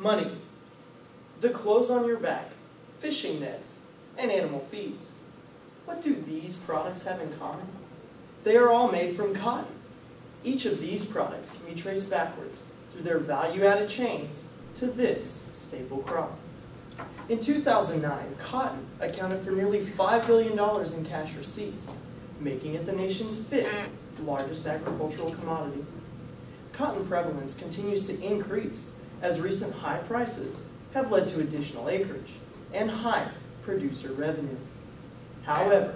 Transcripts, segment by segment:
money, the clothes on your back, fishing nets, and animal feeds. What do these products have in common? They are all made from cotton. Each of these products can be traced backwards through their value-added chains to this staple crop. In 2009, cotton accounted for nearly $5 billion in cash receipts, making it the nation's fifth largest agricultural commodity. Cotton prevalence continues to increase as recent high prices have led to additional acreage and higher producer revenue. However,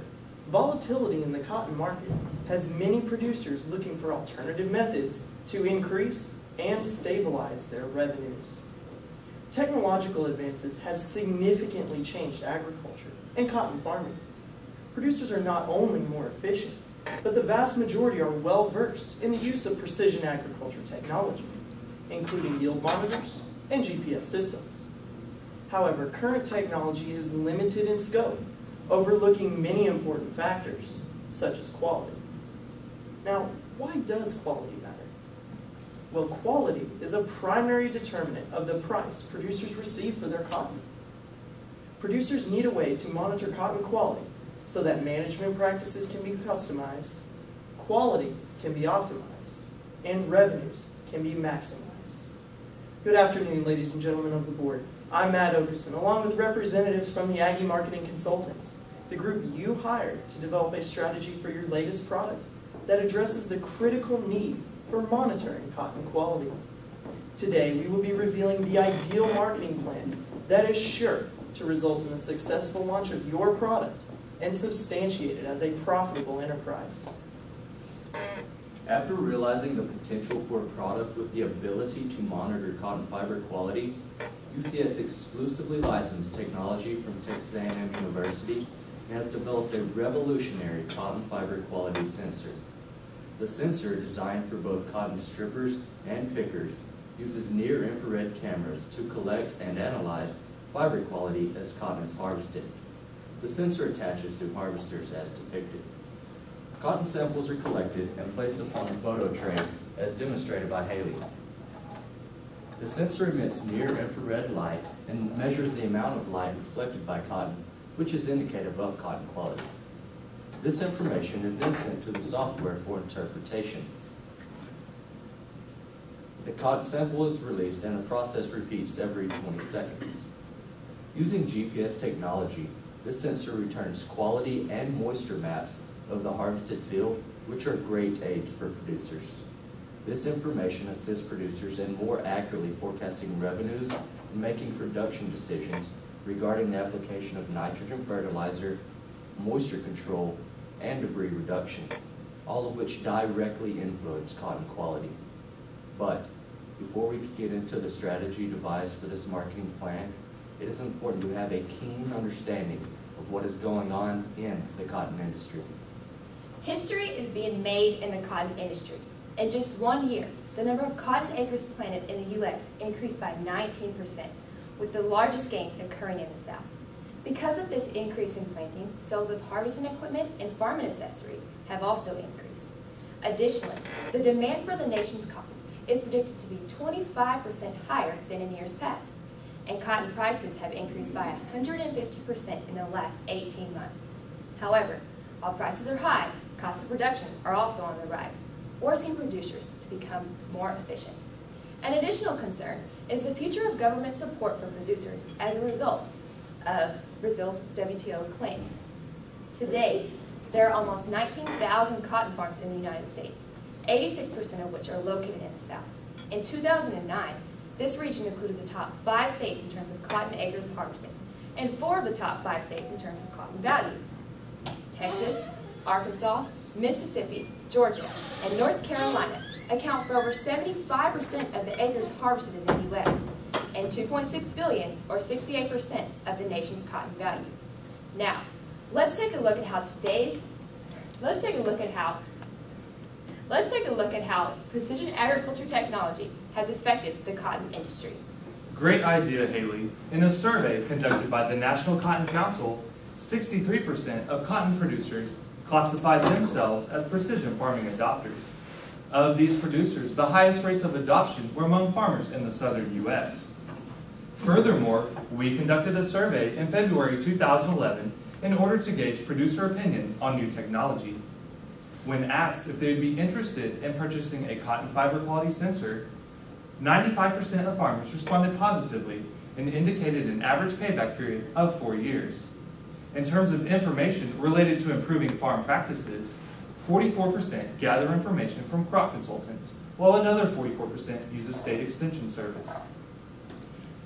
volatility in the cotton market has many producers looking for alternative methods to increase and stabilize their revenues. Technological advances have significantly changed agriculture and cotton farming. Producers are not only more efficient, but the vast majority are well-versed in the use of precision agriculture technology, including yield monitors and GPS systems. However, current technology is limited in scope, overlooking many important factors, such as quality. Now, why does quality matter? Well, quality is a primary determinant of the price producers receive for their cotton. Producers need a way to monitor cotton quality so that management practices can be customized, quality can be optimized, and revenues can be maximized. Good afternoon, ladies and gentlemen of the board. I'm Matt Okerson, along with representatives from the Aggie Marketing Consultants, the group you hired to develop a strategy for your latest product that addresses the critical need for monitoring cotton quality. Today, we will be revealing the ideal marketing plan that is sure to result in the successful launch of your product and substantiate it as a profitable enterprise. After realizing the potential for a product with the ability to monitor cotton fiber quality, UCS exclusively licensed technology from Texas A&M University and has developed a revolutionary cotton fiber quality sensor. The sensor, designed for both cotton strippers and pickers, uses near-infrared cameras to collect and analyze fiber quality as cotton is harvested. The sensor attaches to harvesters as depicted. Cotton samples are collected and placed upon a photo tray as demonstrated by Haley. The sensor emits near-infrared light and measures the amount of light reflected by cotton, which is indicative of cotton quality. This information is then sent to the software for interpretation. The cotton sample is released and the process repeats every 20 seconds. Using GPS technology, this sensor returns quality and moisture maps of the harvested field, which are great aids for producers. This information assists producers in more accurately forecasting revenues and making production decisions regarding the application of nitrogen fertilizer, moisture control, and debris reduction, all of which directly influence cotton quality. But before we get into the strategy devised for this marketing plan, it is important to have a keen understanding of what is going on in the cotton industry. History is being made in the cotton industry. In just 1 year, the number of cotton acres planted in the U.S. increased by 19%, with the largest gains occurring in the South. Because of this increase in planting, sales of harvesting equipment and farming accessories have also increased. Additionally, the demand for the nation's cotton is predicted to be 25% higher than in years past, and cotton prices have increased by 150% in the last 18 months. However, while prices are high, costs of production are also on the rise, forcing producers to become more efficient. An additional concern is the future of government support for producers as a result of Brazil's WTO claims. Today, there are almost 19,000 cotton farms in the United States, 86% of which are located in the South. In 2009, this region included the top 5 states in terms of cotton acres harvested, and 4 of the top 5 states in terms of cotton value. Texas, Arkansas, Mississippi, Georgia, and North Carolina account for over 75% of the acres harvested in the U.S., and $2.6 billion, or 68% of the nation's cotton value. Now, let's take a look at how precision agriculture technology has affected the cotton industry. Great idea, Haley. In a survey conducted by the National Cotton Council, 63% of cotton producers classified themselves as precision farming adopters. Of these producers, the highest rates of adoption were among farmers in the southern U.S. Furthermore, we conducted a survey in February 2011 in order to gauge producer opinion on new technology. When asked if they would be interested in purchasing a cotton fiber quality sensor, 95% of farmers responded positively and indicated an average payback period of 4 years. In terms of information related to improving farm practices, 44% gather information from crop consultants, while another 44% use a state extension service.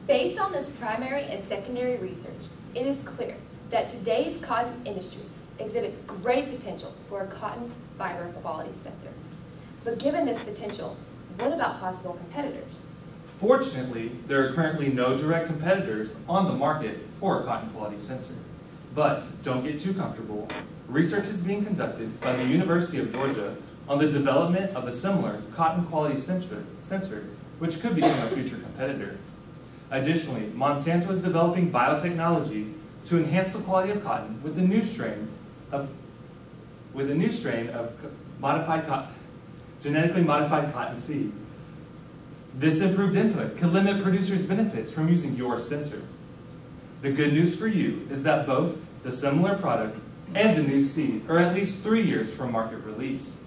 Based on this primary and secondary research, it is clear that today's cotton industry exhibits great potential for a cotton fiber quality sensor. But given this potential, what about possible competitors? Fortunately, there are currently no direct competitors on the market for a cotton quality sensor. But don't get too comfortable. Research is being conducted by the University of Georgia on the development of a similar cotton quality sensor, which could become a future competitor. Additionally, Monsanto is developing biotechnology to enhance the quality of cotton with a new strain of genetically modified cotton seed. This improved input could limit producers' benefits from using your sensor. The good news for you is that both the similar product and the new seed are at least 3 years from market release.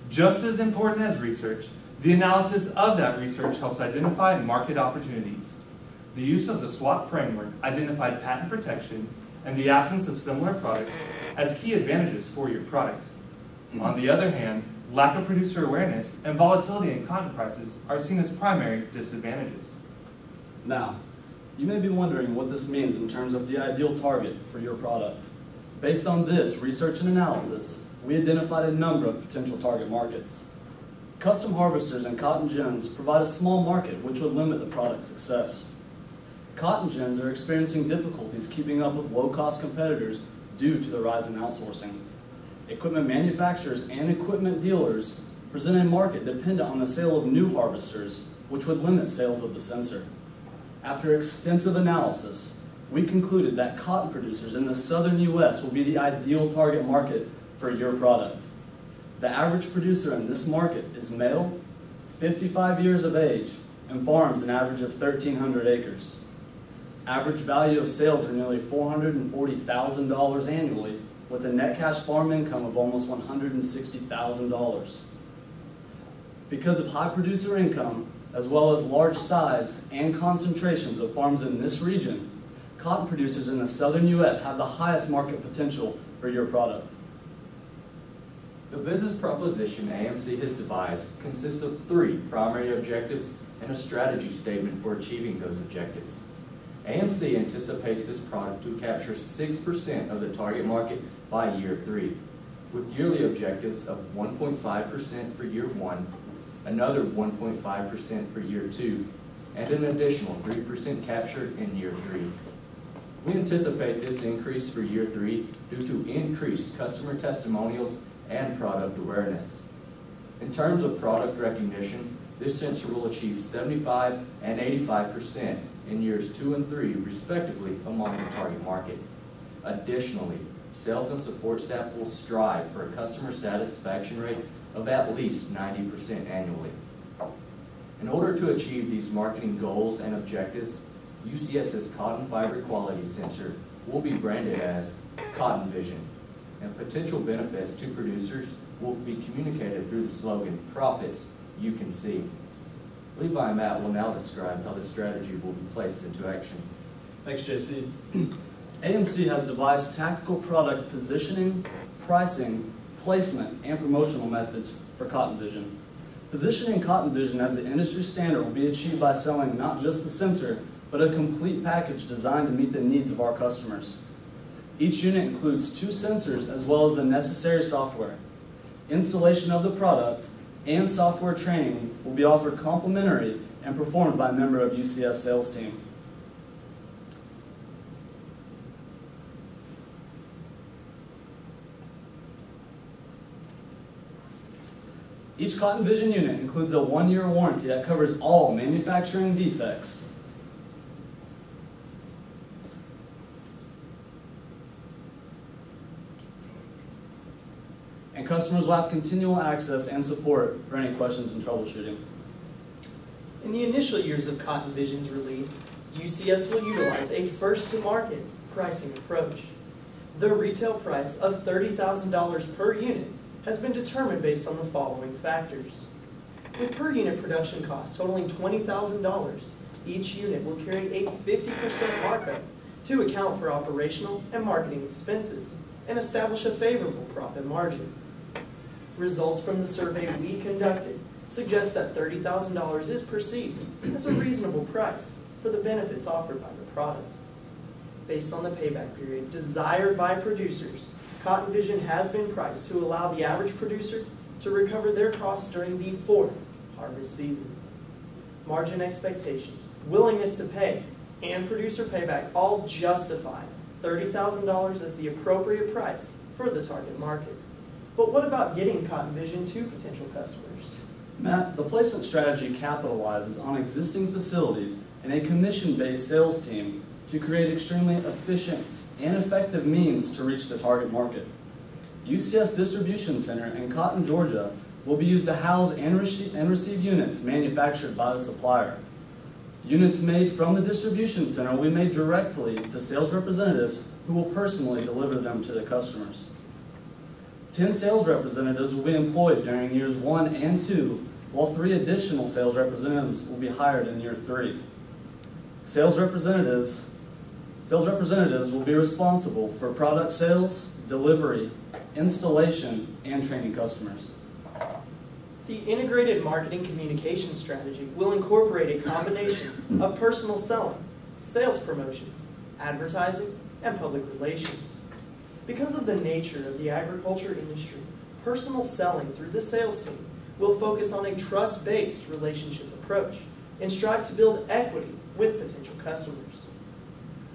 Just as important as research, the analysis of that research helps identify market opportunities. The use of the SWOT framework identified patent protection and the absence of similar products as key advantages for your product. On the other hand, lack of producer awareness and volatility in cotton prices are seen as primary disadvantages. Now, you may be wondering what this means in terms of the ideal target for your product. Based on this research and analysis, we identified a number of potential target markets. Custom harvesters and cotton gins provide a small market which would limit the product's success. Cotton gins are experiencing difficulties keeping up with low-cost competitors due to the rise in outsourcing. Equipment manufacturers and equipment dealers present a market dependent on the sale of new harvesters, which would limit sales of the sensor. After extensive analysis, we concluded that cotton producers in the southern U.S. will be the ideal target market for your product. The average producer in this market is male, 55 years of age, and farms an average of 1,300 acres. Average value of sales are nearly $440,000 annually, with a net cash farm income of almost $160,000. Because of high producer income, as well as large size and concentrations of farms in this region, cotton producers in the southern U.S. have the highest market potential for your product. The business proposition AMC has devised consists of 3 primary objectives and a strategy statement for achieving those objectives. AMC anticipates this product to capture 6% of the target market by year 3, with yearly objectives of 1.5% for year 1, another 1.5% for year 2, and an additional 3% captured in year 3. We anticipate this increase for year 3 due to increased customer testimonials and product awareness. In terms of product recognition, this sensor will achieve 75% and 85% in years 2 and 3, respectively, among the target market. Additionally, sales and support staff will strive for a customer satisfaction rate of at least 90% annually. In order to achieve these marketing goals and objectives, UCS's cotton fiber quality sensor will be branded as Cotton Vision, and potential benefits to producers will be communicated through the slogan, "Profits you can see." Levi and Matt will now describe how this strategy will be placed into action. Thanks, JC. AMC has devised tactical product positioning, pricing, placement, and promotional methods for Cotton Vision. Positioning Cotton Vision as the industry standard will be achieved by selling not just the sensor, but a complete package designed to meet the needs of our customers. Each unit includes 2 sensors as well as the necessary software. Installation of the product and software training will be offered complimentary and performed by a member of UCS sales team. Each Cotton Vision unit includes a 1-year warranty that covers all manufacturing defects. And customers will have continual access and support for any questions and troubleshooting. In the initial years of Cotton Vision's release, UCS will utilize a first-to-market pricing approach. The retail price of $30,000 per unit has been determined based on the following factors. With per unit production cost totaling $20,000, each unit will carry a 50% markup to account for operational and marketing expenses and establish a favorable profit margin. Results from the survey we conducted suggest that $30,000 is perceived as a reasonable price for the benefits offered by the product. Based on the payback period desired by producers, Cotton Vision has been priced to allow the average producer to recover their costs during the 4th harvest season. Margin expectations, willingness to pay, and producer payback all justify $30,000 as the appropriate price for the target market. But what about getting Cotton Vision to potential customers? Matt, the placement strategy capitalizes on existing facilities and a commission-based sales team to create extremely efficient and effective means to reach the target market. UCS Distribution Center in Cotton, Georgia will be used to house and receive units manufactured by the supplier. Units made from the distribution center will be made directly to sales representatives who will personally deliver them to the customers. 10 sales representatives will be employed during years 1 and 2, while 3 additional sales representatives will be hired in year 3. Sales representatives will be responsible for product sales, delivery, installation, and training customers. The integrated marketing communication strategy will incorporate a combination of personal selling, sales promotions, advertising, and public relations. Because of the nature of the agriculture industry, personal selling through the sales team will focus on a trust-based relationship approach and strive to build equity with potential customers.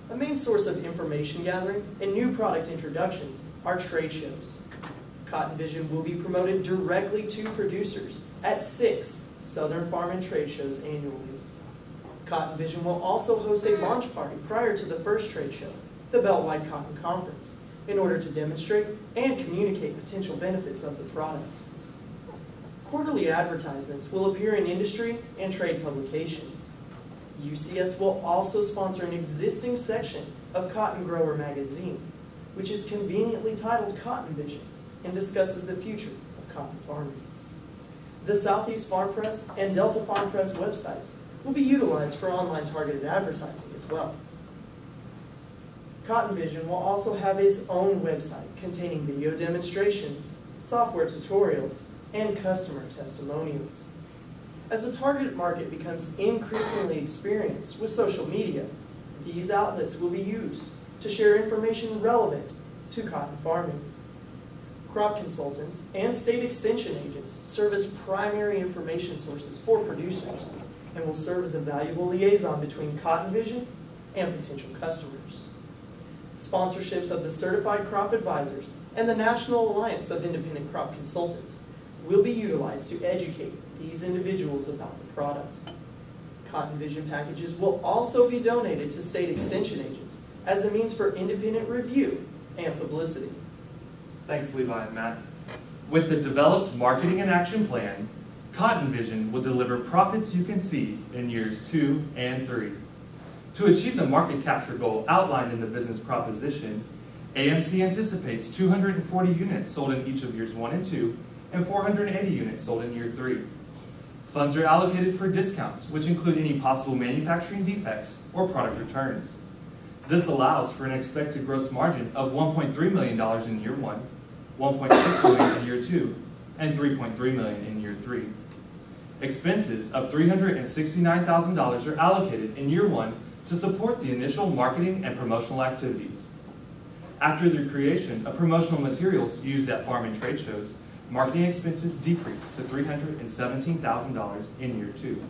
A main source of information gathering and new product introductions are trade shows. Cotton Vision will be promoted directly to producers at 6 Southern Farm and Trade shows annually. Cotton Vision will also host a launch party prior to the first trade show, the Beltwide Cotton Conference, in order to demonstrate and communicate potential benefits of the product. Quarterly advertisements will appear in industry and trade publications. UCS will also sponsor an existing section of Cotton Grower magazine, which is conveniently titled Cotton Vision and discusses the future of cotton farming. The Southeast Farm Press and Delta Farm Press websites will be utilized for online targeted advertising as well. Cotton Vision will also have its own website containing video demonstrations, software tutorials, and customer testimonials. As the target market becomes increasingly experienced with social media, these outlets will be used to share information relevant to cotton farming. Crop consultants and state extension agents serve as primary information sources for producers and will serve as a valuable liaison between Cotton Vision and potential customers. Sponsorships of the Certified Crop Advisors and the National Alliance of Independent Crop Consultants will be utilized to educate these individuals about the product. Cotton Vision packages will also be donated to state extension agents as a means for independent review and publicity. Thanks, Levi and Matt. With the developed marketing and action plan, Cotton Vision will deliver profits you can see in years 2 and 3. To achieve the market capture goal outlined in the business proposition, AMC anticipates 240 units sold in each of years 1 and 2, and 480 units sold in year 3. Funds are allocated for discounts, which include any possible manufacturing defects or product returns. This allows for an expected gross margin of $1.3 million in year 1, $1.6 million in year 2, and $3.3 million in year 3. Expenses of $369,000 are allocated in year 1 to support the initial marketing and promotional activities. After the creation of promotional materials used at farm and trade shows, marketing expenses decrease to $317,000 in year 2.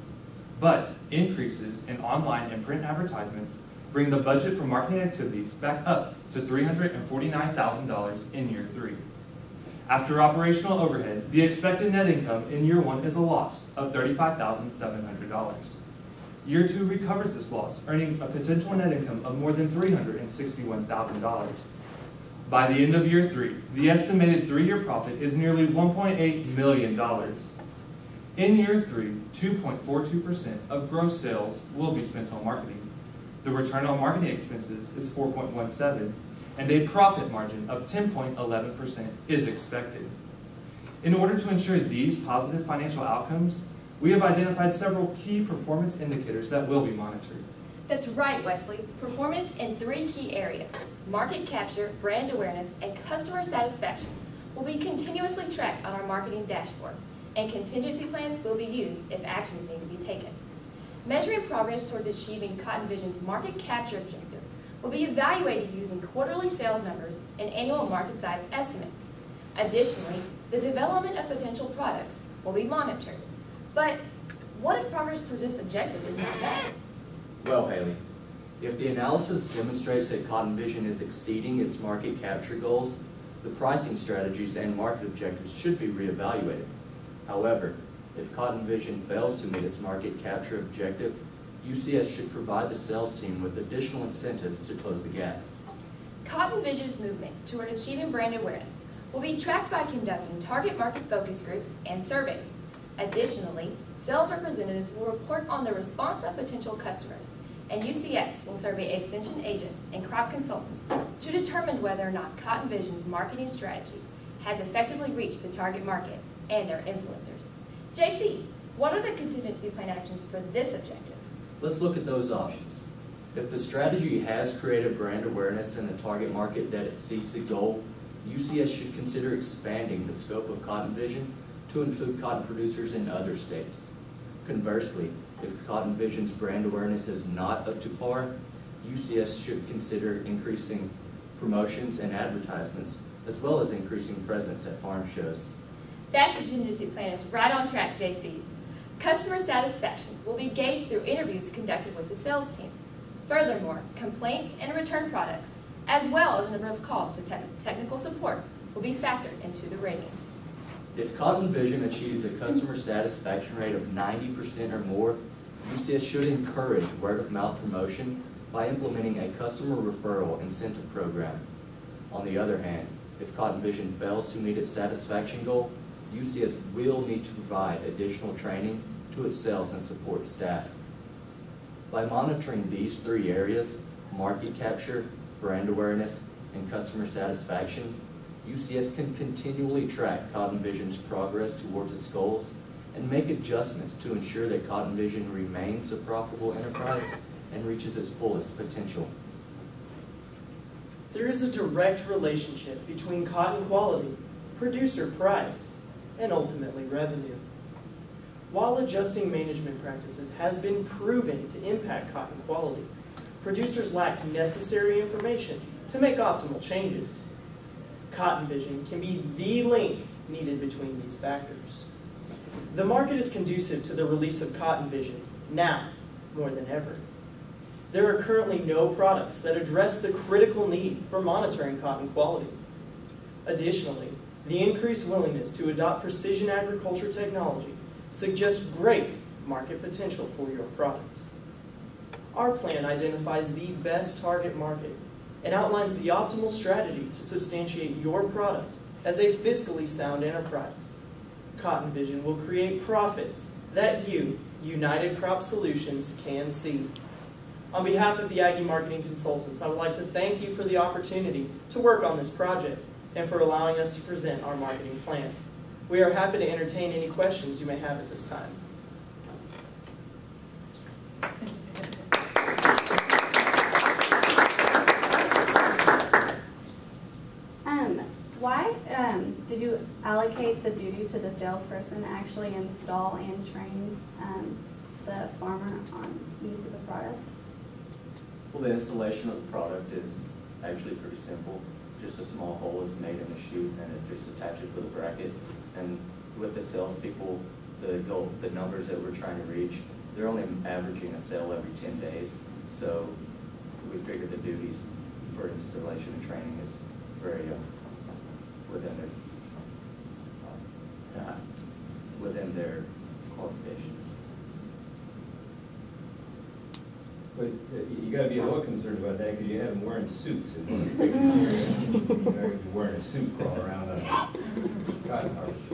But increases in online and print advertisements bring the budget for marketing activities back up to $349,000 in year 3. After operational overhead, the expected net income in year 1 is a loss of $35,700. Year 2 recovers this loss, earning a potential net income of more than $361,000. By the end of year 3, the estimated 3-year profit is nearly $1.8 million. In year 3, 2.42% of gross sales will be spent on marketing. The return on marketing expenses is 4.17%, and a profit margin of 10.11% is expected. In order to ensure these positive financial outcomes, we have identified several key performance indicators that will be monitored. That's right, Wesley. Performance in 3 key areas, market capture, brand awareness, and customer satisfaction, will be continuously tracked on our marketing dashboard, and contingency plans will be used if actions need to be taken. Measuring progress towards achieving Cotton Vision's market capture objective will be evaluated using quarterly sales numbers and annual market size estimates. Additionally, the development of potential products will be monitored. But what if progress towards this objective is not met? Well, Haley, if the analysis demonstrates that Cotton Vision is exceeding its market capture goals, the pricing strategies and market objectives should be reevaluated. However, if Cotton Vision fails to meet its market capture objective, UCS should provide the sales team with additional incentives to close the gap. Cotton Vision's movement toward achieving brand awareness will be tracked by conducting target market focus groups and surveys. Additionally, sales representatives will report on the response of potential customers, and UCS will survey extension agents and crop consultants to determine whether or not Cotton Vision's marketing strategy has effectively reached the target market and their influencers. JC, what are the contingency plan actions for this objective? Let's look at those options. If the strategy has created brand awareness in the target market that exceeds the goal, UCS should consider expanding the scope of Cotton Vision to include cotton producers in other states. Conversely, if Cotton Vision's brand awareness is not up to par, UCS should consider increasing promotions and advertisements, as well as increasing presence at farm shows. That contingency plan is right on track, JC. Customer satisfaction will be gauged through interviews conducted with the sales team. Furthermore, complaints and return products, as well as the number of calls to technical support, will be factored into the rating. If Cotton Vision achieves a customer satisfaction rate of 90% or more, UCS should encourage word-of-mouth promotion by implementing a customer referral incentive program. On the other hand, if Cotton Vision fails to meet its satisfaction goal, UCS will need to provide additional training to its sales and support staff. By monitoring these 3 areas, market capture, brand awareness, and customer satisfaction, UCS can continually track Cotton Vision's progress towards its goals and make adjustments to ensure that Cotton Vision remains a profitable enterprise and reaches its fullest potential. There is a direct relationship between cotton quality, producer price, and ultimately revenue. While adjusting management practices has been proven to impact cotton quality, producers lack necessary information to make optimal changes. Cotton Vision can be the link needed between these factors. The market is conducive to the release of Cotton Vision now more than ever. There are currently no products that address the critical need for monitoring cotton quality. Additionally, the increased willingness to adopt precision agriculture technology suggests great market potential for your product. Our plan identifies the best target market and outlines the optimal strategy to substantiate your product as a fiscally sound enterprise. Cotton Vision will create profits that you, United Crop Solutions, can see. On behalf of the Aggie Marketing Consultants, I would like to thank you for the opportunity to work on this project and for allowing us to present our marketing plan. We are happy to entertain any questions you may have at this time. Why did you allocate the duties to the salesperson to actually install and train the farmer on use of the product? Well, the installation of the product is actually pretty simple. Just a small hole is made in the chute and it just attaches with a bracket. And with the salespeople, the numbers that we're trying to reach, they're only averaging a sale every 10 days. So we figured the duties for installation and training is very within their qualifications. But you got to be a little concerned about that because you have them wearing suits. And you're wearing a suit crawling around a cotton harvest.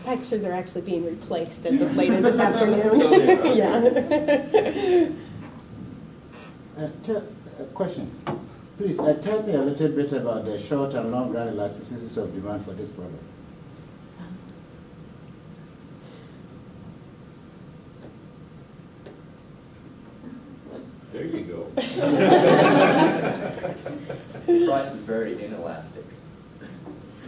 textures are actually being replaced as of later this afternoon. Oh, Yeah. Question. Please tell me a little bit about the short and long run elasticities of demand for this product. There you go. The price is very inelastic.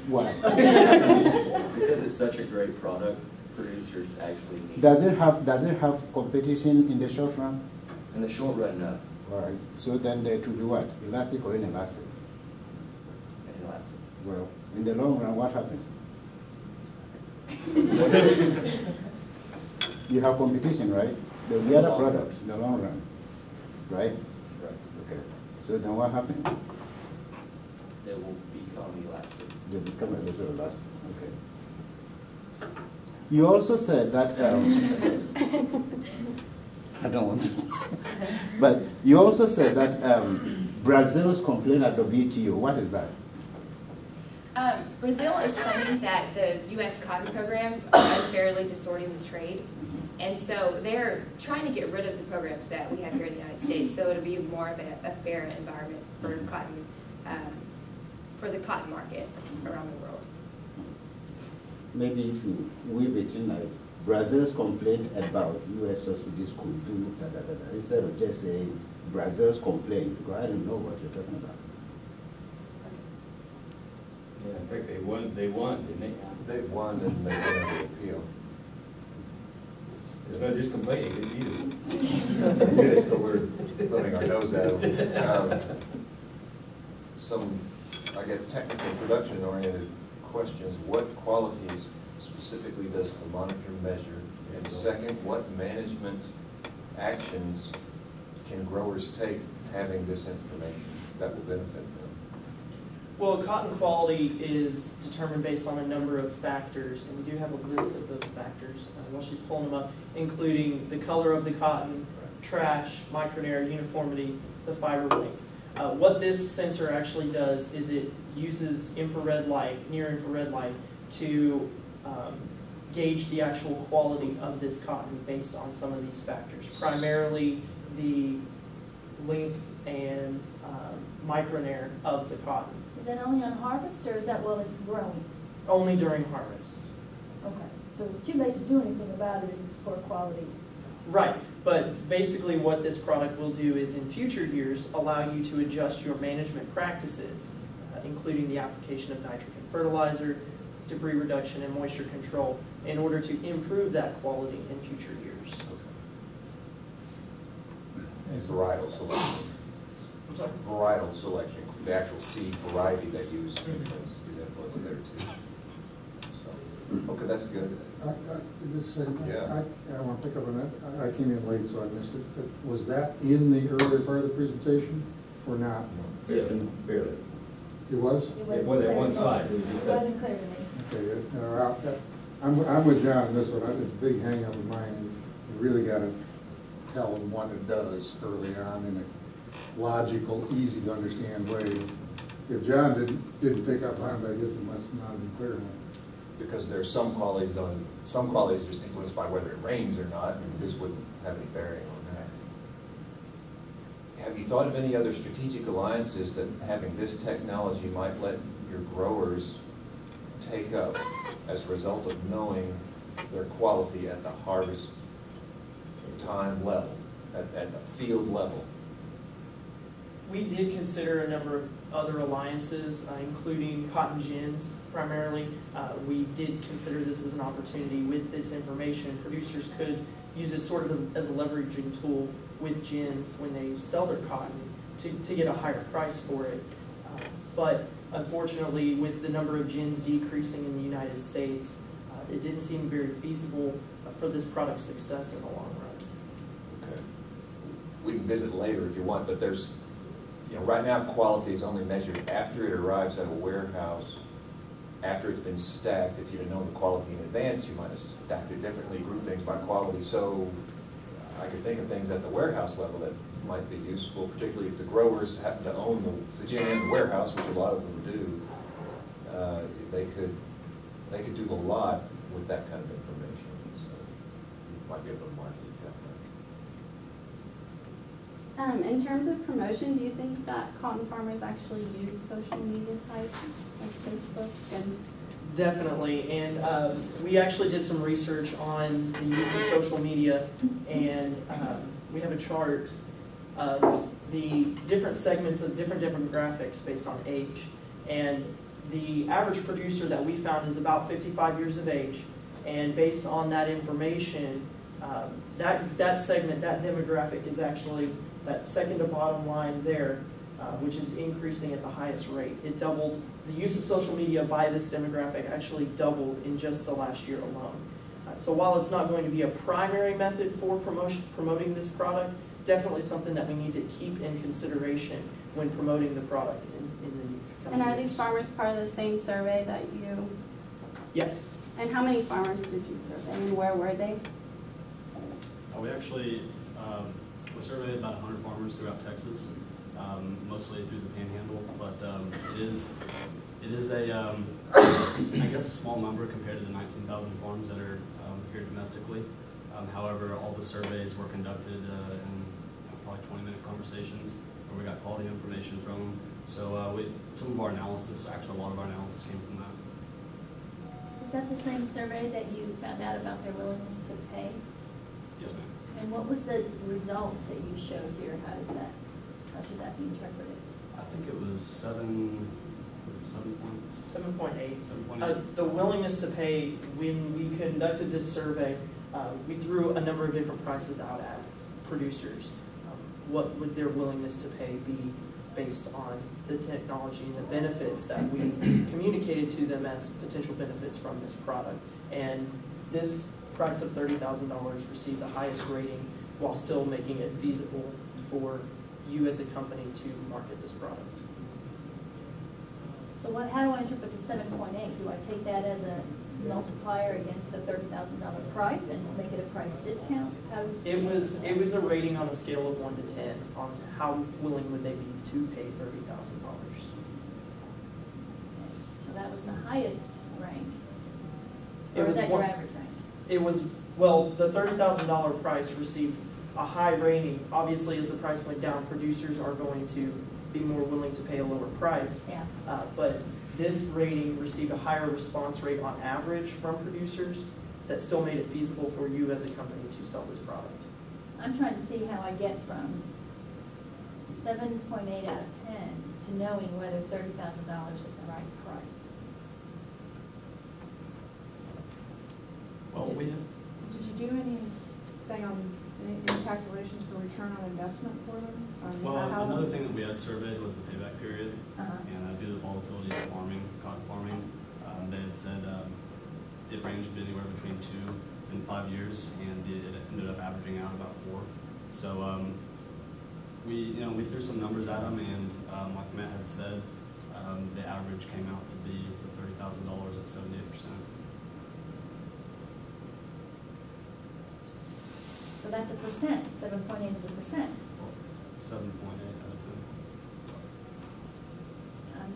Why? Because it's such a great product, producers actually need Does it have competition in the short run? In the short run, no. All right. So then it will be what? Elastic or inelastic? Inelastic. Well, in the long run, what happens? You have competition, right? There will be other products in the long run, right? Right. Okay. So then what happens? It will become elastic. They become a little elastic. Okay. You also said that, I don't want to, but you also said that Brazil's complaint at WTO. What is that? Brazil is claiming that the U.S. cotton programs are unfairly distorting the trade. And so they're trying to get rid of the programs that we have here in the United States, so it'll be more of a fair environment for cotton, for the cotton market around the world. Maybe if you weave it in like Brazil's complaint about U.S. subsidies could do da da da da, instead of just saying Brazil's complaint, because I don't know what you're talking about. Yeah, in fact, they won, didn't they? They won and they won the appeal. It's not just complaining, they beat us. Yes, but we're thumbing our nose at them. Some, I guess, technical production-oriented questions. What qualities specifically does the monitor measure? And second, what management actions can growers take having this information that will benefit them? Well, cotton quality is determined based on a number of factors, and we do have a list of those factors while she's pulling them up, including the color of the cotton, trash, micronair, uniformity, the fiber length. What this sensor actually does is it uses infrared light, near infrared light, to gauge the actual quality of this cotton based on some of these factors, primarily the length and micronair of the cotton. Is that only on harvest, or is that while it's growing? Only during harvest. Okay, so it's too late to do anything about it if it's poor quality. Right, but basically what this product will do is in future years allow you to adjust your management practices, including the application of nitrogen fertilizer, debris reduction, and moisture control in order to improve that quality in future years. And varietal selection. I'm sorry? Varietal selection, the actual seed variety they use is influenced there too. So, okay, that's good. I Yeah. want to pick up on that. I came in late, so I missed it. But was that in the earlier part of the presentation or not? Barely. It was? It It wasn't was clear at one to me. side, it was just It that. wasn't clear to me. Okay, I'm with John on this one. It's a big hang up of mine. You really got to tell them what it does early on in a logical, easy to understand way. If John didn't pick up on it, I guess it must not have been clear enough. Because there's some qualities are just influenced by whether it rains or not, and this wouldn't have any bearing on that. Have you thought of any other strategic alliances that having this technology might let your growers take up as a result of knowing their quality at the harvest time level, at the field level? We did consider a number of other alliances, including cotton gins primarily. We did consider this as an opportunity with this information. Producers could use it sort of as a leveraging tool with gins when they sell their cotton to get a higher price for it. But unfortunately, with the number of gins decreasing in the United States, it didn't seem very feasible for this product's success in the long run. Okay. We can visit later if you want, but there's, right now quality is only measured after it arrives at a warehouse, after it's been stacked. If you'd have known the quality in advance, you might have stacked it differently, grouped things by quality. So I could think of things at the warehouse level that might be useful, particularly if the growers happen to own the gin in the warehouse, which a lot of them do. They could do a lot with that kind of information. So you might be able to market it that way. In terms of promotion, do you think that cotton farmers actually use social media sites like Facebook and? Definitely, and we actually did some research on the use of social media, and we have a chart of the different segments of different demographics based on age. And the average producer that we found is about 55 years of age, and based on that information, that segment, that demographic is actually that second to bottom line there, which is increasing at the highest rate. It doubled. The use of social media by this demographic actually doubled in just the last year alone. So while it's not going to be a primary method for promoting this product, definitely something that we need to keep in consideration when promoting the product in the coming And are years. these farmers part of the same survey that you? Yes. And how many farmers did you survey and where were they? We actually we surveyed about 100 farmers throughout Texas, mostly through the Panhandle, but it is a I guess a small number compared to the 19,000 farms that are here domestically. However, all the surveys were conducted in probably 20-minute conversations where we got quality information from them. So some of our analysis, actually a lot of our analysis came from that. Is that the same survey that you found out about their willingness to pay? Yes, ma'am. And what was the result that you showed here? How should that be interpreted? I think it was 7 points. 7.8. The willingness to pay, when we conducted this survey, we threw a number of different prices out at producers. What would their willingness to pay be based on the technology and the benefits that we communicated to them as potential benefits from this product? And this price of $30,000 received the highest rating while still making it feasible for you as a company to market this product. So how do I interpret the 7.8? Do I take that as a multiplier against the $30,000 price and make it a price discount? It was a rating on a scale of 1 to 10 on how willing would they be to pay $30,000. So that was the highest rank? It Or was was that your average rank? It was, well, the $30,000 price received a high rating. Obviously, as the price went down, producers are going to be more willing to pay a lower price. Yeah. But this rating received a higher response rate on average from producers that still made it feasible for you as a company to sell this product. I'm trying to see how I get from 7.8 out of 10 to knowing whether $30,000 is the right price. Well, we have. Did you do anything on any calculations for return on investment for them? Well, another thing that we had surveyed was the payback period, and due to the volatility of farming, cotton farming, they had said it ranged anywhere between 2 and 5 years, and it ended up averaging out about 4. So we threw some numbers at them, and like Matt had said, the average came out to be $30,000 at 78%. So that's a percent. 7.8 is a percent. 7.8 out of 10.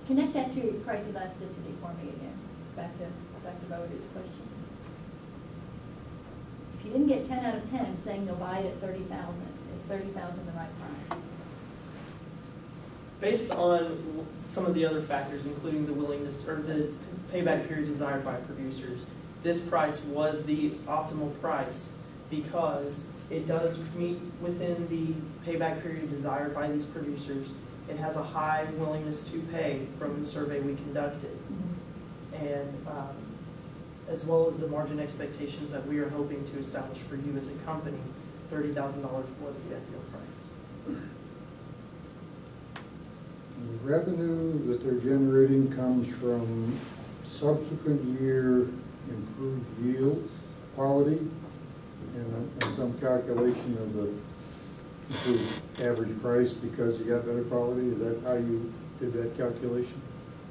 Connect that to price elasticity for me again. Back to Bode's question. If you didn't get 10 out of 10 saying they'll buy it at 30,000, is 30,000 the right price? Based on some of the other factors, including the willingness or the payback period desired by producers, this price was the optimal price because it does meet within the payback period desired by these producers. It has a high willingness to pay from the survey we conducted. And as well as the margin expectations that we are hoping to establish for you as a company, $30,000 was the ideal price. And the revenue that they're generating comes from subsequent year improved yield, quality, and some calculation of the improved average price because you got better quality. Is that how you did that calculation?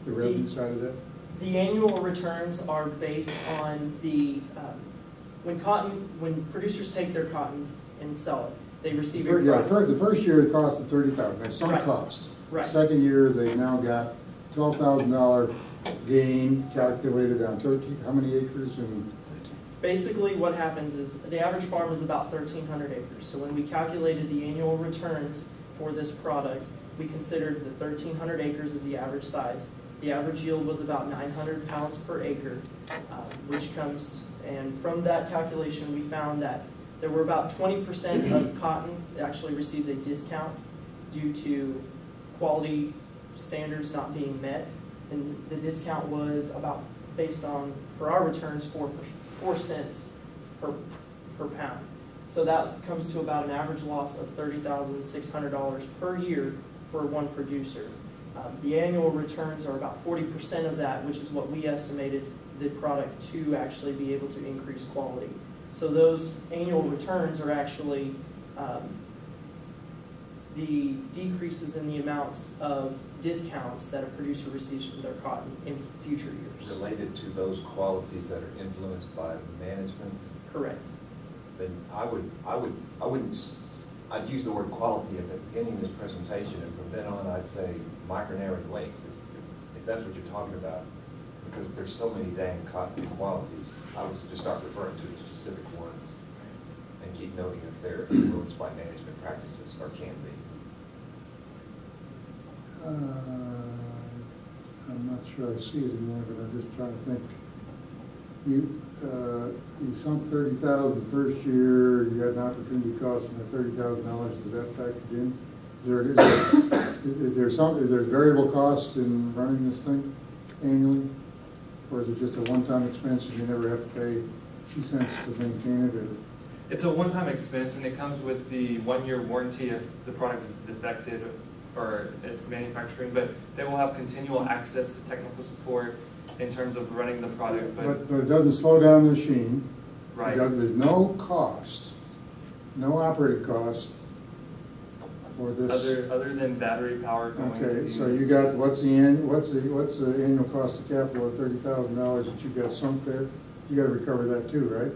The revenue side of that? The annual returns are based on the when producers take their cotton and sell it, they receive a price. The first year it cost them $30,000. That's some cost. Right. Second year they now got $12,000 gain calculated on 13, how many acres and? Basically, what happens is the average farm is about 1,300 acres. So when we calculated the annual returns for this product, we considered the 1,300 acres as the average size. The average yield was about 900 pounds per acre, which comes, and from that calculation, we found that there were about 20% of cotton that actually receives a discount due to quality standards not being met. And the discount was about, based on, for our returns, 4 cents per pound. So that comes to about an average loss of $30,600 per year for one producer. The annual returns are about 40% of that, which is what we estimated the product to actually be able to increase quality. So those annual returns are actually the decreases in the amounts of discounts that a producer receives from their cotton in future years. Related to those qualities that are influenced by management? Correct. Then I'd use the word quality at the beginning of this presentation, and from then on I'd say micronair and length, if that's what you're talking about. Because there's so many dang cotton qualities, I would just start referring to specific ones and keep noting if they're influenced by management practices, or can be. I'm not sure I see it in there, but I'm just trying to think. You sunk $30,000 the first year. You had an opportunity cost from the $30,000. Is that factored in? Is there variable costs in running this thing annually, or is it just a one-time expense and you never have to pay 2 cents to maintain it? Or? It's a one-time expense, and it comes with the 1-year warranty if the product is defected or at manufacturing, but they will have continual access to technical support in terms of running the product. But it doesn't slow down the machine. Right. There's no cost, no operating cost for this. Other than battery power going to Okay, the, so you got, what's the annual cost of capital of $30,000 that you got sunk there? You got to recover that too, right?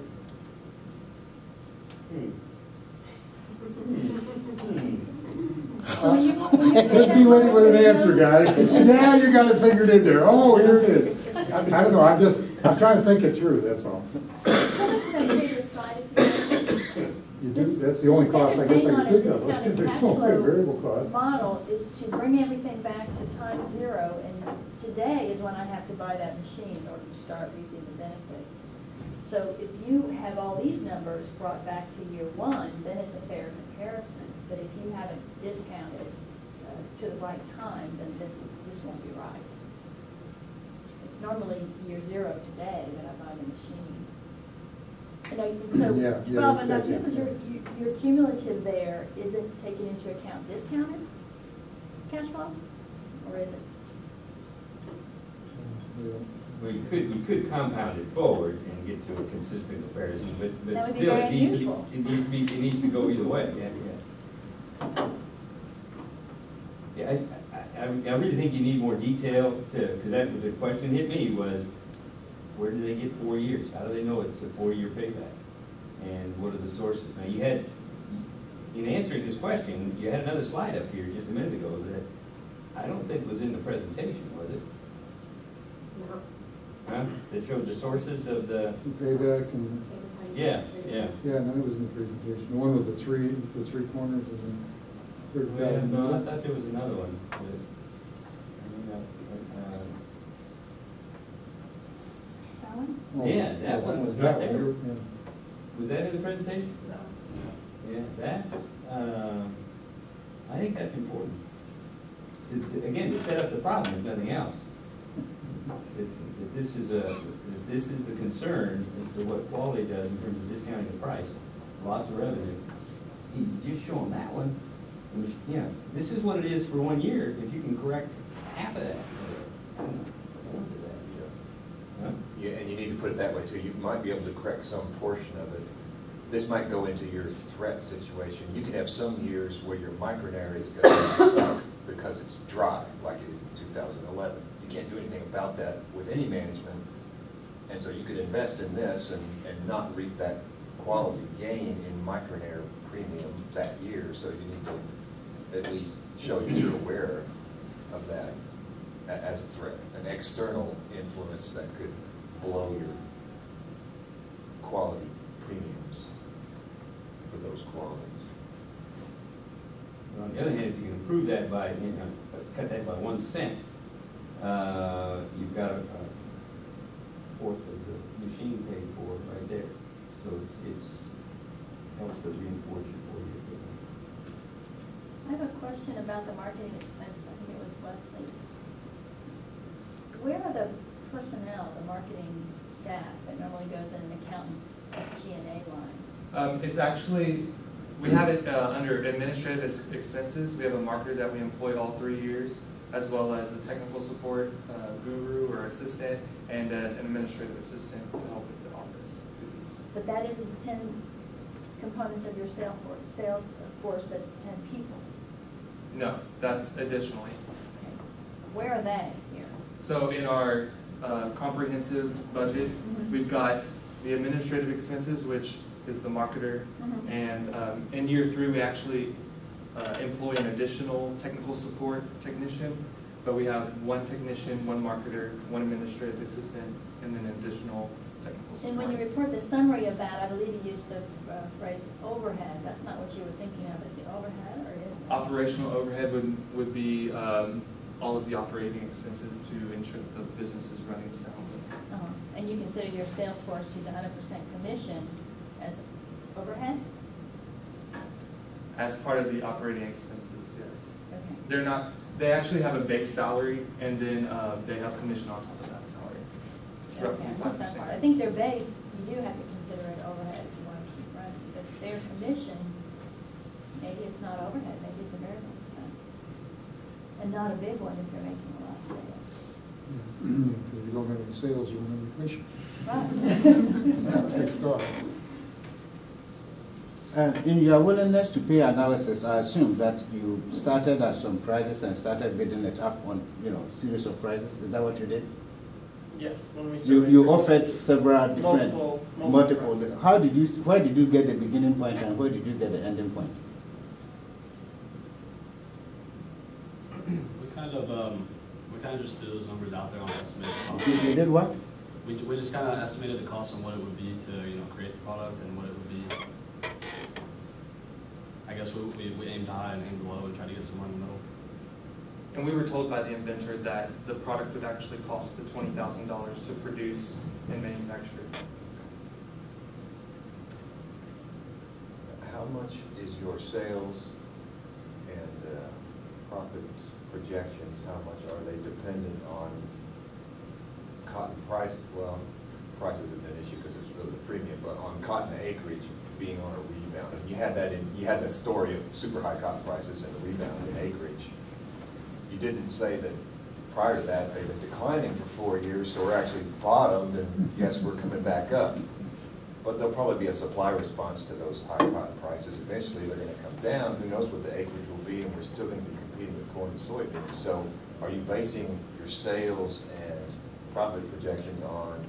Just be ready with an answer, guys. Yeah, you got it figured in there. Oh, here it is. I don't know. I'm trying to think it through. That's all. You do. That's the only cost I guess I can think of. There's no variable cost. Model is to bring everything back to time zero, and today is when I have to buy that machine in order to start reaping the benefits. So if you have all these numbers brought back to year one, then it's a fair comparison. But if you haven't discounted to the right time, then this won't be right. It's normally year zero today that I buy the machine. So, Bob, and your cumulative there isn't taking into account discounted cash flow, or is it? Well, you could compound it forward and get to a consistent comparison, but That would be still, very it needs to go either way. Yeah, I really think you need more detail because that was the question hit me was, where do they get 4 years? How do they know it's a 4-year payback? And what are the sources? Now you had, in answering this question, you had another slide up here just a minute ago that I don't think was in the presentation, was it? No. Huh? That showed the sources of the payback and. Yeah. Yeah, no, it was in the presentation. The one with the three corners and the $30,000. No, I thought there was another one. That one? Yeah, that one was not there. Yeah. Was that in the presentation? No. Yeah, that's, I think that's important. Again, to set up the problem, if nothing else. That this is the concern as to what quality does in terms of discounting the price, loss of revenue. You just show them that one. You know, this is what it is for 1 year. If you can correct half of that, Yeah, and you need to put it that way too. You might be able to correct some portion of it. This might go into your threat situation. You could have some years where your micronair is going to suck because it's dry, like it is in 2011. You can't do anything about that with any management. And so you could invest in this and not reap that quality gain in micronair premium that year. So you need to at least show that you're aware of that. as a threat, an external influence that could blow your quality premiums for those qualities. But on the other hand, if you can improve that by, cut that by 1 cent, you've got a fourth of the machine paid for right there. So it's helps to reinforce your 4-year payback. I have a question about the marketing expenses. I think it was Leslie. Where are the personnel, the marketing staff that normally goes in an accountant's SG&A line? It's actually, we have it under administrative expenses. We have a marketer that we employ all 3 years, as well as a technical support guru or assistant, and an administrative assistant to help with the office duties. But that isn't 10 components of your sales force that's 10 people. No, that's additionally. Okay. Where are they here? So in our comprehensive budget, we've got the administrative expenses, which is the marketer, and in year 3 we actually employ an additional technical support technician, but we have 1 technician, 1 marketer, 1 administrative assistant, and then additional technical support. And when you report the summary of that, I believe you used the phrase overhead. That's not what you were thinking of as the overhead, or is it? Operational overhead would be all of the operating expenses to ensure that the business is running soundly. And you consider your sales force who's 100% commission as overhead? As part of the operating expenses, yes. Okay. They're not, they actually have a base salary, and then they have commission on top of that salary. Okay, I missed that part. I think their base, you do have to consider it overhead if you want to keep running, but their commission, maybe it's not overhead, maybe it's a variable expense. And not a big one if you're making a lot of sales. Yeah, if you don't have any sales, you won't have any commission. Right. It's not a fixed cost. In your willingness to pay analysis, I assume that you started at some prices and started bidding it up on, series of prices. Is that what you did? Yes, when we You offered several different, multiple. prices. Where did you get the beginning point and where did you get the ending point? We kind of just threw those numbers out there on estimated cost. You did what? We just kind of estimated the cost on what it would be to create the product and what it would be. I guess we aimed high and aimed low and tried to get somewhere in the middle. And we were told by the inventor that the product would actually cost the $20,000 to produce and manufacture. How much is your sales and profit projections, how much are they dependent on cotton price? Well, price isn't an issue because it's really the premium, but on cotton acreage being on a rebound. And you had that story of super high cotton prices and the rebound in acreage. You didn't say that prior to that they've been declining for 4 years, so we're actually bottomed, and yes, we're coming back up. But there'll probably be a supply response to those high cotton prices. Eventually they're going to come down. Who knows what the acreage will be, and we're still going to be competing with corn and soybeans. So are you basing your sales and profit projections on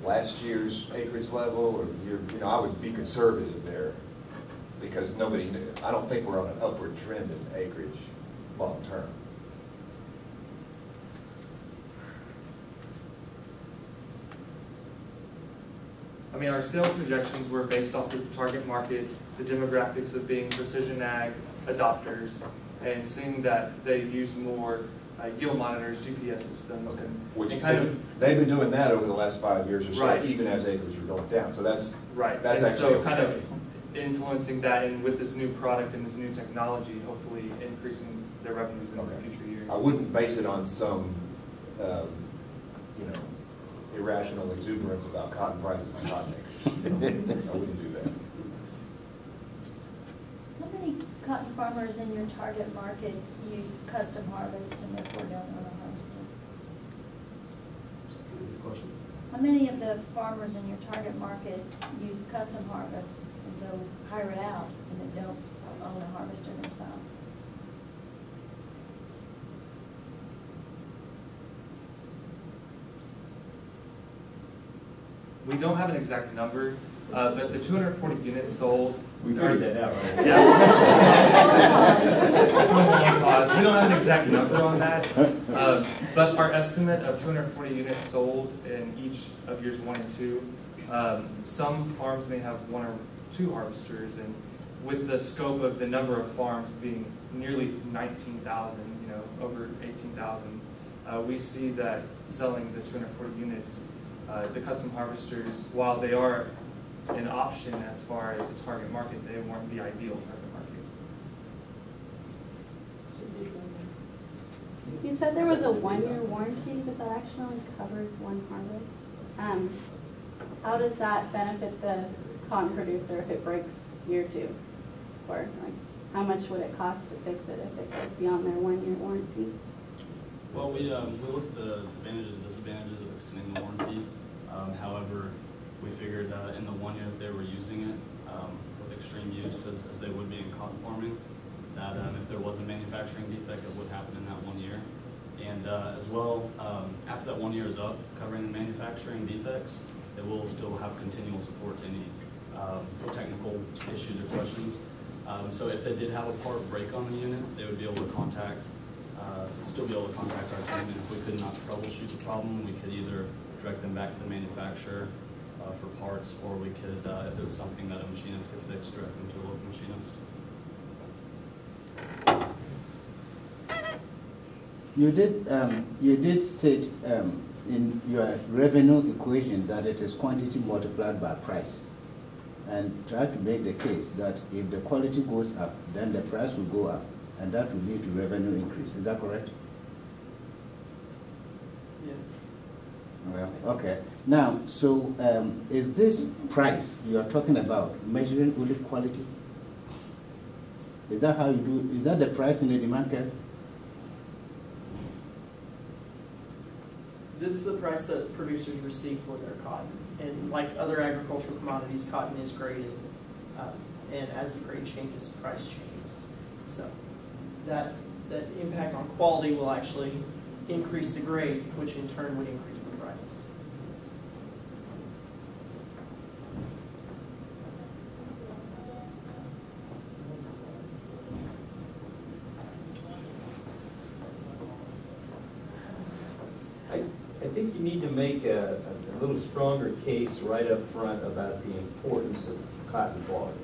last year's acreage level, or I would be conservative there, because I don't think we're on an upward trend in acreage long term. I mean, our sales projections were based off the target market, the demographics of being precision ag adopters, and seeing that they use more yield monitors, GPS systems, and they've been doing that over the last 5 years or so, right, even as acres are going down. So that's right. That's and actually so kind of influencing that, and with this new product and this new technology, hopefully increasing their revenues in the future years. I wouldn't base it on some, irrational exuberance about cotton prices and cotton acres. I wouldn't do that. How many cotton farmers in your target market use custom harvest and therefore don't own a harvester? Question. How many of the farmers in your target market use custom harvest and so hire it out and then don't own a harvester themselves? We don't have an exact number. but the 240 units sold. We figured that out, right? Yeah. We don't have an exact number on that, but our estimate of 240 units sold in each of years 1 and 2. Some farms may have 1 or 2 harvesters, and with the scope of the number of farms being nearly 19,000, over 18,000, we see that selling the 240 units, the custom harvesters, while they are an option as far as a target market, they weren't the ideal target market. You said there was a 1-year warranty, but that actually only covers 1 harvest. How does that benefit the cotton producer if it breaks year 2? Or how much would it cost to fix it if it goes beyond their 1-year warranty? Well, we looked at the advantages and disadvantages of extending the warranty. However, we figured in the 1 year that they were using it with extreme use as they would be in cotton farming, that if there was a manufacturing defect, it would happen in that 1 year. And as well, after that 1 year is up, covering the manufacturing defects, it will still have continual support to any technical issues or questions. So if they did have a part break on the unit, they would be able to still be able to contact our team, and if we could not troubleshoot the problem, we could either direct them back to the manufacturer for parts, or we could, if it was something that a machinist could fix, direct them to a local machinist. You did state in your revenue equation that it is quantity multiplied by price, and try to make the case that if the quality goes up, then the price will go up, and that will lead to revenue increase. Is that correct? Yes. Well, okay. Now, so is this price you are talking about measuring only quality? Is that how you do? Is that the price in the demand curve? This is the price that producers receive for their cotton. And like other agricultural commodities, cotton is graded. And as the grade changes, price changes. So that impact on quality will actually increase the grade, which in turn would increase the price. I think you need to make a little stronger case right up front about the importance of cotton quality.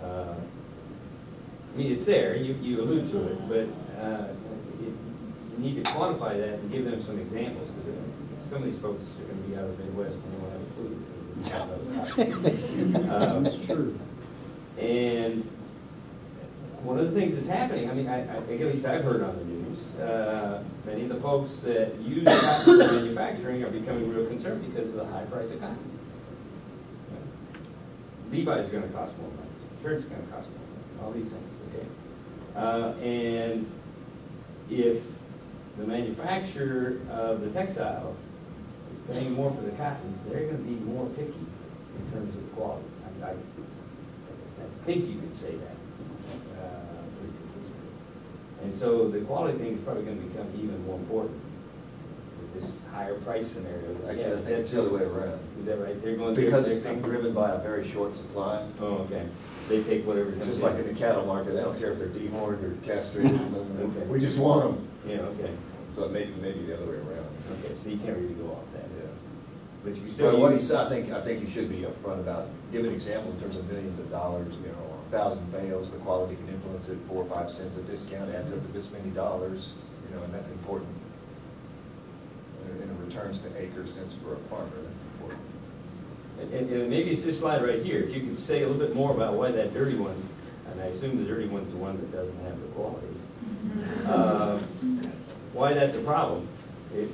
I mean, it's there, you allude to it, but you need to quantify that and give them some examples, because some of these folks are going to be out of the Midwest and they won't have a clue. That's true. And one of the things that's happening, I mean, I think at least I've heard on the news, many of the folks that use cotton for manufacturing are becoming real concerned because of the high price of cotton. Levi's is going to cost more money. Shirt's going to cost more money. All these things, okay? And if the manufacturer of the textiles is paying more for the cotton, they're going to be more picky in terms of quality. I think you could say that. And so the quality thing is probably going to become even more important with this higher price scenario. Actually, I think it's the other way around. Is that right? They're going because it's being driven by a very short supply. Oh, okay. They take whatever. It's just like in the cattle market. They don't care if they're dehorned or castrated. Okay. We just want them. Yeah. Okay. So it may be the other way around. Okay. So you can't really go off that. Yeah. But you can still. What he said, I think you should be upfront about give an example in terms of millions of dollars. 1,000 bales, the quality can influence it. 4 or 5 cents a discount adds up to this many dollars. And that's important. And it returns to acre cents for a farmer. That's important. And maybe it's this slide right here. If you could say a little bit more about why that dirty one, and I assume the dirty one's the one that doesn't have the quality, why that's a problem. And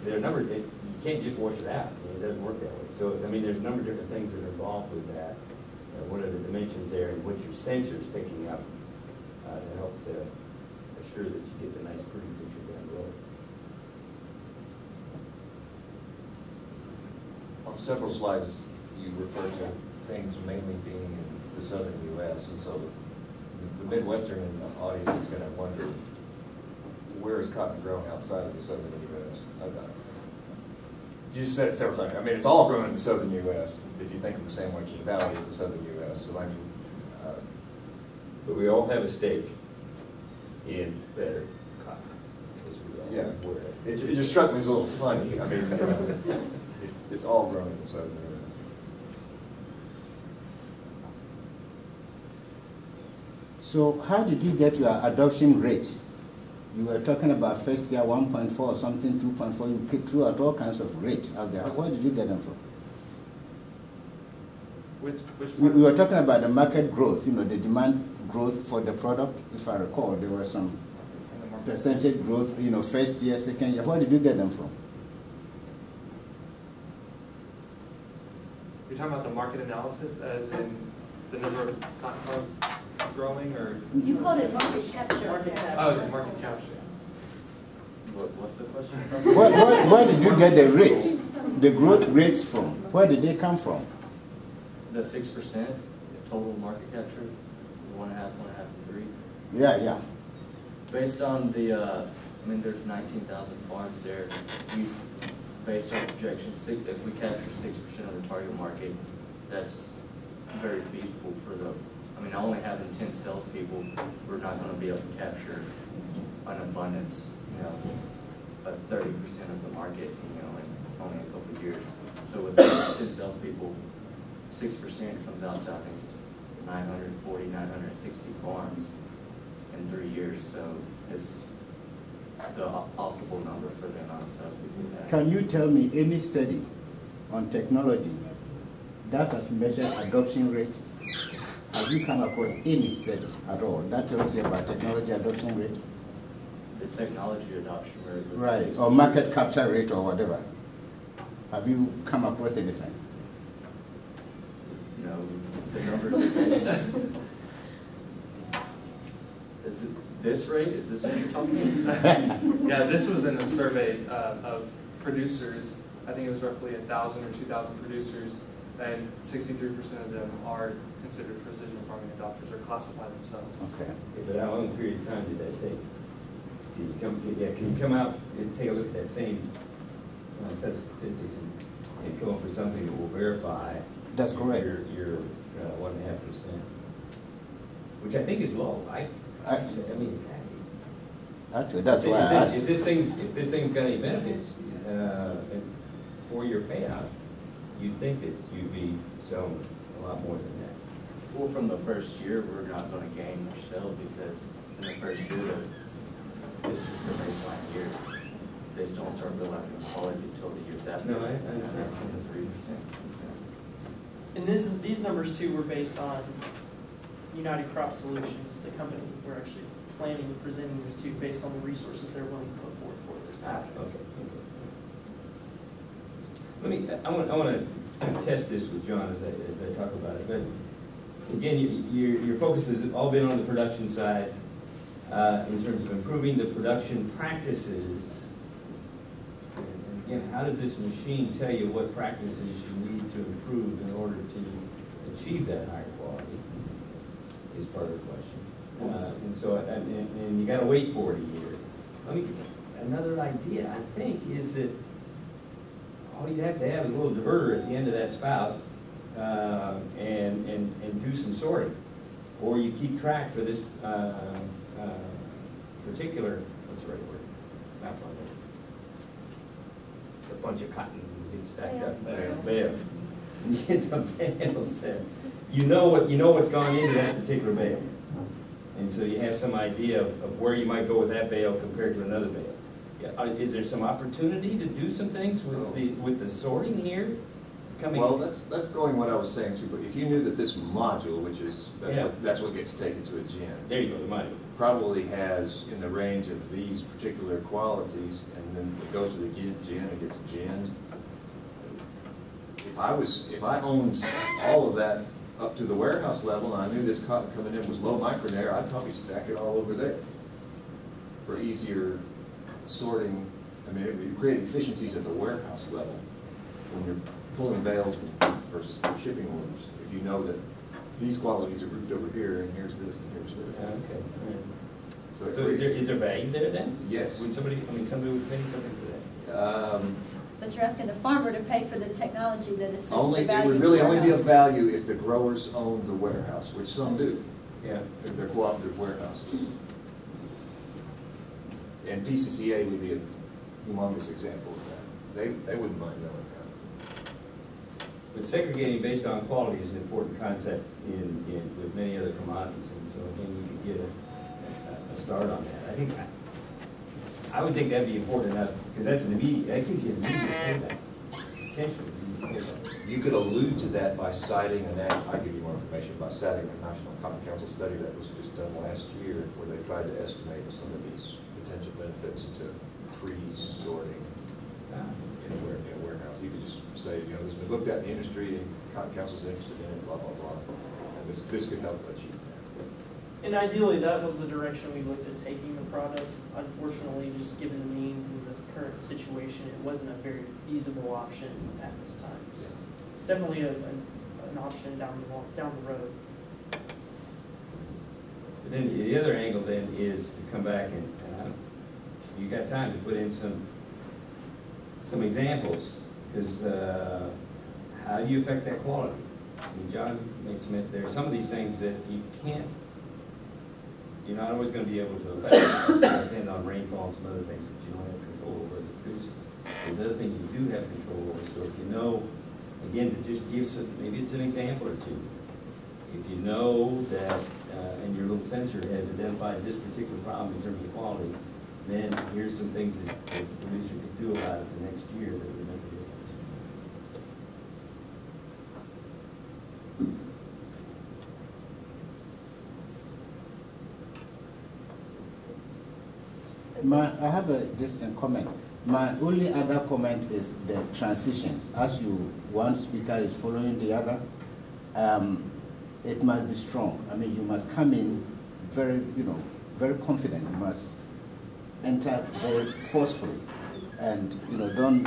there are a number, you can't just wash it out. It doesn't work that way. So, I mean, there's a number of different things that are involved with that. What are the dimensions there, and what your sensor's picking up to help to assure that you get the nice, pretty picture down the road. On several slides, you refer to things mainly being in the southern U.S., and so the Midwestern audience is going to wonder, where is cotton grown outside of the southern U.S.? You said it several times. I mean, it's all grown in the southern U.S. If you think of the San Joaquin Valley as the southern U.S. So I mean, But we all have a stake in better cotton. yeah, it just struck me as a little funny. I mean, it's all grown in the southern U.S. So how did you get your adoption rate? You were talking about first year 1.4 or something, 2.4. You threw out all kinds of rates out there. Where did you get them from? Which We were talking about the market growth, the demand growth for the product. If I recall, there was some percentage growth, first year, second year. Where did you get them from? You're talking about the market analysis, as in the number of cotton farms growing, or? You called it market capture. Market capture. Oh, the market capture. What's the question? Where did you get the rates, the growth rates from? Where did they come from? The 6% total market capture, 1.5, 1.5, and 3. Yeah. Based on the, there's 19,000 farms there. We based our projections, if we capture 6% of the target market, that's very feasible for the, only having 10 salespeople, we're not going to be able to capture an abundance, of 30% of the market, in only a couple of years. So with 10 salespeople, 6% comes out to, I think, 940, 960 farms in 3 years. So it's the optimal number for the amount of salespeople we have. Can you tell me any study on technology that has measured adoption rate? Have you come across any study at all that tells you about technology adoption rate? The technology adoption rate was Right, or market capture rate or whatever. Have you come across anything? No, the numbers are based on. Is it this rate? Is this what you're talking about? Yeah, this was in a survey of producers. I think it was roughly 1,000 or 2,000 producers, and 63% of them are considered precision farming adopters or classify themselves. Okay. But how long a period of time did that take? Can you come out and take a look at that same set of statistics and come up with something that will verify? That's correct. Your 1.5%, which I think is low. Actually, that's why I asked. If this thing's got any benefits, for-year payout, you'd think that you'd be selling a lot more than that. Well, from the first year, we're not going to gain much sales because in the first year, this is the baseline year. They just don't start realizing the quality until the years after. No, and that's when the 3%. And these numbers too were based on United Crop Solutions, the company we're actually planning and presenting this to, based on the resources they're willing to put forth for this project. Okay. I want to kind of test this with John as I talk about it. But again, your focus has all been on the production side in terms of improving the production practices. And again, how does this machine tell you what practices you need to improve in order to achieve that higher quality? Is part of the question. And so, and you got to wait 40 years. Another idea I think is that all you'd have to have is a little diverter at the end of that spout, and do some sorting, or you keep track for this particular, what's the right word? It's not like a bunch of cotton getting stacked up. Bale. You get the bale set. You know what's gone into that particular bale, and so you have some idea of where you might go with that bale compared to another bale. Yeah, is there some opportunity to do some things with the sorting here? Well, that's going what I was saying too. But if you knew that this module, which is that's what gets taken to a gin. There you go, the module. Probably has in the range of these particular qualities, and then it goes to the gin and gets ginned. If I owned all of that up to the warehouse level, and I knew this cotton coming in was low micronair, I'd probably stack it all over there for easier sorting. I mean, it would create efficiencies at the warehouse level when you're pulling bales for shipping orders. If you know that these qualities are grouped over here, and here's this, and here's this. Okay. So is there value there then? Yes. Would somebody would pay something for that? But you're asking the farmer to pay for the technology that assists the Only, it value would of really the only be of warehouse. value if the growers owned the warehouse, which some do. Yeah, they're cooperative warehouses. And PCCA would be a humongous example of that. They wouldn't mind knowing that. But segregating based on quality is an important concept with many other commodities, and so again, you could get a start on that. I would think that'd be important enough, because that's an immediate, that gives you an immediate payback, potentially immediate payback. You could allude to that by citing I'll give you more information, by citing a National Cotton Council study that was just done last year, where they tried to estimate some of these potential benefits to pre-sorting in a warehouse. You could just say, this has been looked at in the industry, and Cotton Council's interested in it, blah, blah, blah. And this could help achieve that. And ideally, that was the direction we looked at taking the product. Unfortunately, just given the means and the current situation, it wasn't a very feasible option at this time. So definitely an option down the road. But then the other angle then is to come back and you got time to put in some examples, because how do you affect that quality? I mean, John made there's some of these things that you can't, you're not always going to be able to affect. Depend on rainfall and some other things that you don't have control over as a producer. There's other things you do have control over. So if you know, again, to just give some, maybe it's an example or two. If you know that, and your little sensor has identified this particular problem in terms of quality, then here's some things that the producer could do about it the next year that would make a difference. I have a distant comment. My only other comment is the transitions. As one speaker is following the other, it must be strong. I mean, you must come in very, very confident. You must enter very forcefully, and don't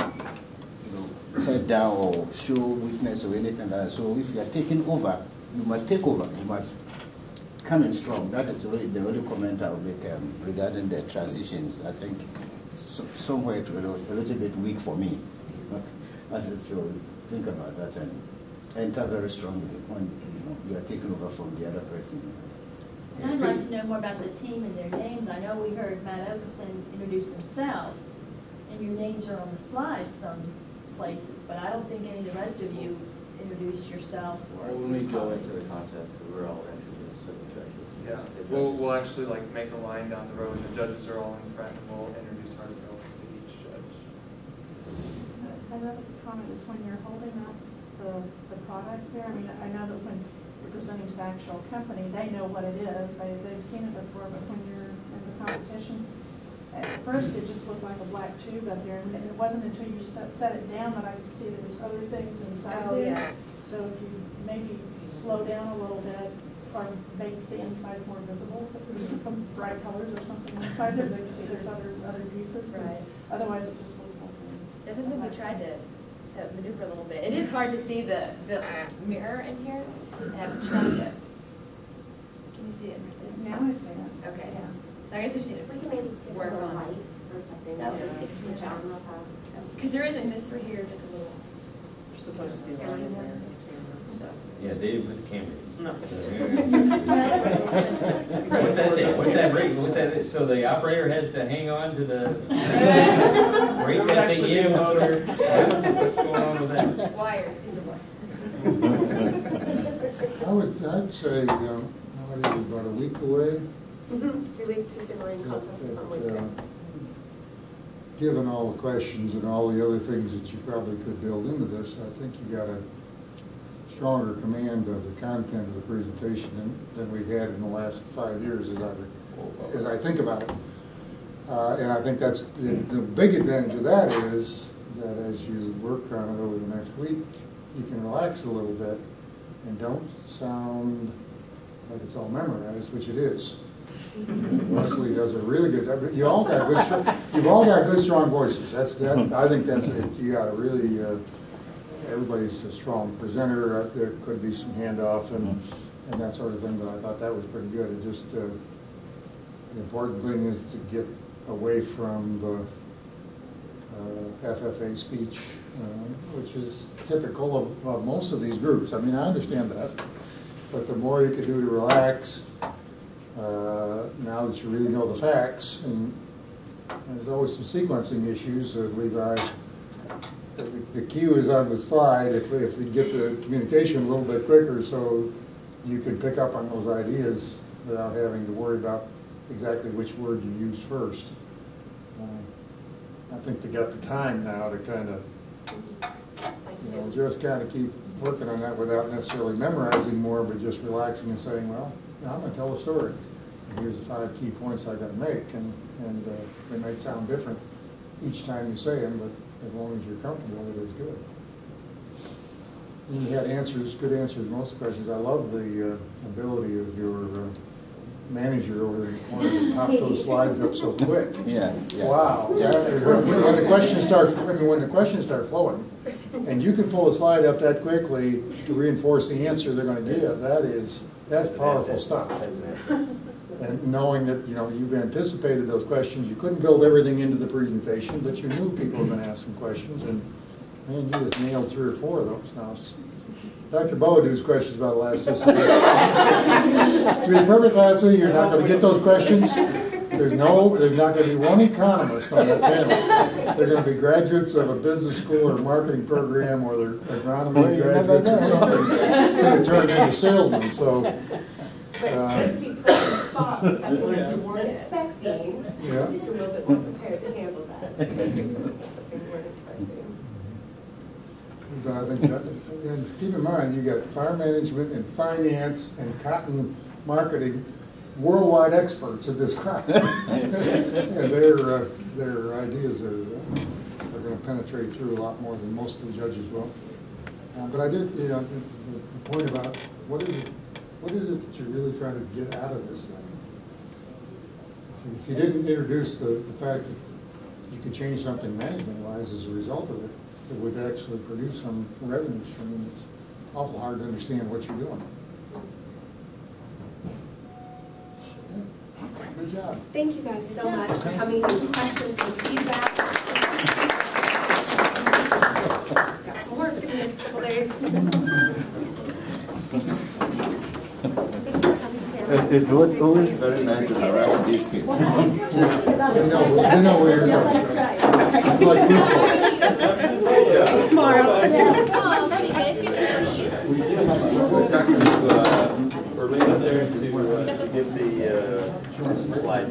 head down or show weakness or anything like that. So if you are taking over, you must take over. You must come in strong. That is really the only comment I will make regarding the transitions. I think somewhere it was a little bit weak for me. So think about that and enter very strongly when you are taking over from the other person. And I'd like to know more about the team and their names. I know we heard Matt Okeson introduce himself, and your names are on the slide some places, but I don't think any of the rest of you introduced yourself. Or when we go into the contest, we're all introduced to the judges. Yeah, we'll actually make a line down the road, and the judges are all in front, and we'll introduce ourselves to each judge. Another comment is when you're holding up the product there, I mean, I know that when you're presenting to the actual company, they know what it is, they've seen it before, but when you're in the competition, at first it just looked like a black tube up there, and it wasn't until you set it down that I could see there was other things inside there. Yeah. So if you maybe slow down a little bit, or make the insides more visible, with some bright colors or something inside there, they'd see there's other pieces, 'cause Right. otherwise it just looks like That's something we tried to maneuver a little bit. It is hard to see the mirror in here, and I've tried to. Can you see it right now I see it. there? Okay. Yeah. So I guess we should We can maybe stick work a on light or something. That That was was just just in the past. because there isn't this right here is like a little. There's supposed to be a line in there. So. Yeah, they didn't put the camera in. No. What's that thing? What's that ring? What's that? So the operator has to hang on to the, break that thing in? What's going on with that? Wires, these are wires. I'd say, what are you, about a week away? We leave Tuesday morning contest is on Wednesday. Given all the questions and all the other things that you probably could build into this, I think you got a stronger command of the content of the presentation than we've had in the last 5 years as I think about it. And I think that's the big advantage of that is that as you work on it over the next week, you can relax a little bit and don't sound like it's all memorized, which it is. Leslie does a really good job. You've all got good, strong voices. I think that's it. You got to really. Everybody's a strong presenter. There could be some handoff and that sort of thing, but I thought that was pretty good. It just the important thing is to get away from the FFA speech, which is typical of most of these groups. I mean, I understand that, but the more you can do to relax, now that you really know the facts, and there's always some sequencing issues, Levi. The cue is on the slide if you get the communication a little bit quicker so you can pick up on those ideas without having to worry about exactly which word you use first. I think they got the time now to kind of, just kind of keep working on that without necessarily memorizing more, but just relaxing and saying, well, I'm going to tell a story. And here's the 5 key points I got to make, and they might sound different each time you say them, but as long as you're comfortable with it, is good. And you had answers, good answers to most of the questions. I love the ability of your manager over there in the corner to pop those slides up so quick. Yeah. Wow. Yeah. When the questions start flowing, and you can pull a slide up that quickly to reinforce the answer they're going to give, that's powerful stuff. And knowing that you've anticipated those questions, you couldn't build everything into the presentation, but you knew people were going to ask some questions, and man, you just nailed 3 or 4 of those. Now, Dr. Boadu's questions about elasticity. To be perfectly honest with you, you're not going to get those questions. There's not going to be one economist on that panel. They're going to be graduates of a business school or marketing program, or they're agronomy graduates or something that have turned into salesmen. So. But to be put on the spot with something that you weren't expecting, Yeah. it's a little bit more prepared to handle that. Something you weren't expecting. But I think that, and keep in mind, you got fire management and finance and cotton marketing, worldwide experts at this crop. And their ideas are going to penetrate through a lot more than most of the judges will. But I did, the point about what is it that you're really trying to get out of this thing? If you didn't introduce the fact that you could change something management-wise as a result of it, it would actually produce some revenue stream. It's awful hard to understand what you're doing. Yeah. Good job. Thank you guys so much for coming. Questions and feedback. Got some work in the next couple days. It was always very nice to harass these kids. They know where you're going. It's like football. Tomorrow. Oh, pretty good. Good to see you. We still have Dr. Berlin there to give the slide.